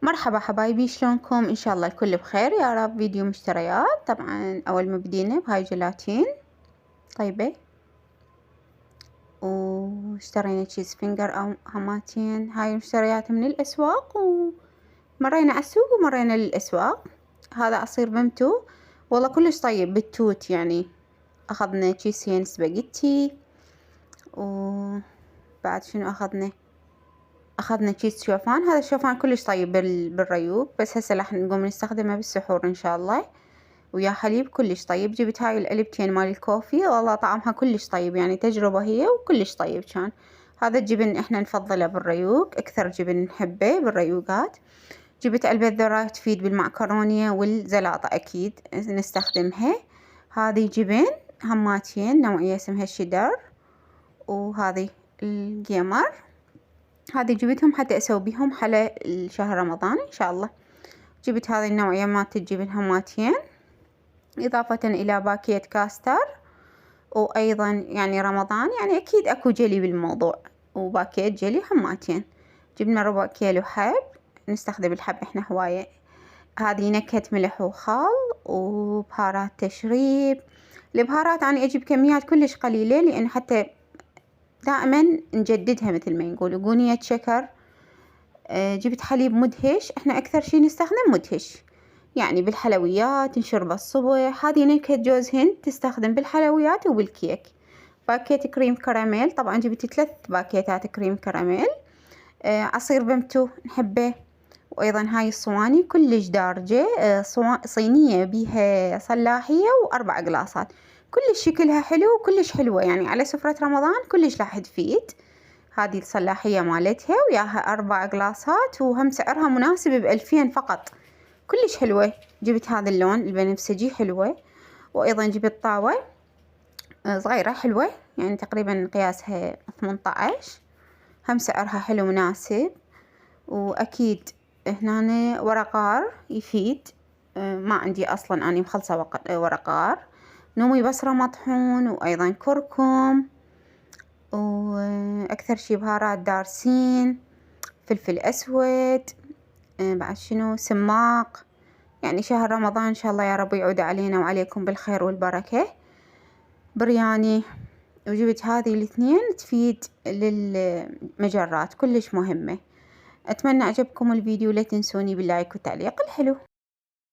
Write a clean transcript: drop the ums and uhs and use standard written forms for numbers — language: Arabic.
مرحبا حبايبي، شلونكم؟ ان شاء الله الكل بخير يا رب. فيديو مشتريات. طبعا اول ما بدينا بهاي جيلاتين طيبة، واشترينا تشيز فينجر او هماتين. هاي مشتريات من الاسواق، ومرينا على السوق ومرينا للاسواق. هذا عصير بمتو، والله كلش طيب بالتوت. يعني اخذنا كيسين سباجيتي، وبعد شنو اخذنا كيس شوفان. هذا الشوفان كلش طيب بالريوق، بس هسه راح نقوم نستخدمه بالسحور ان شاء الله، ويا حليب كلش طيب. جبت هاي العلبتين مال الكوفي، والله طعمها كلش طيب، يعني تجربة هي وكلش طيب كان. هذا الجبن احنا نفضله بالريوق، اكثر جبن نحبه بالريوقات. جبت علبة ذرة تفيد بالمعكرونية والزلاطة، اكيد نستخدمها. هذه جبن هماتين نوعية اسمها الشيدر، وهذه الجيمر. هذه جبتهم حتى اسوي بيهم حلا شهر رمضان ان شاء الله. جبت هذه النوعية مالت الجبن هماتين، اضافة الى باكيت كاستر، وايضا يعني رمضان يعني اكيد اكو جلي بالموضوع، وباكيت جلي هماتين. جبنا ربع كيلو حب، نستخدم الحب احنا هواية. هذه نكهة ملح وخل وبهارات تشريب. البهارات انا اجيب كميات كلش قليلة، لان حتى دائما نجددها مثل ما نقول. قونية شكر. جبت حليب مدهش، احنا اكثر شي نستخدم مدهش، يعني بالحلويات نشربه الصبح. هذه نكهة جوز هند تستخدم بالحلويات وبالكيك. باكيت كريم كراميل، طبعا جبت 3 باكيتات كريم كراميل. عصير بمتو نحبه. وايضا هاي الصواني كلش دارجة، صينية بيها صلاحية و4 قلاصات، كلش شكلها حلو وكلش حلوة، يعني على سفرة رمضان كلش راح تفيد. هذه الصلاحية مالتها، وياها 4 قلاصات، وهم سعرها مناسب ب2000 فقط، كلش حلوة. جبت هذا اللون البنفسجي حلوة. وايضا جبت طاوة صغيرة حلوة، يعني تقريبا قياسها 18، هم سعرها حلو مناسب. واكيد هنا ورقار يفيد، ما عندي اصلا اني مخلصة ورقار. نومي بصرة مطحون، وايضا كركم، واكثر شي بهارات دارسين، فلفل اسود، بعد شنو سماق. يعني شهر رمضان ان شاء الله يا رب يعود علينا وعليكم بالخير والبركة. برياني. وجبت هذه الاثنين تفيد للمجرات، كلش مهمة. اتمنى عجبكم الفيديو، لا تنسوني باللايك والتعليق الحلو.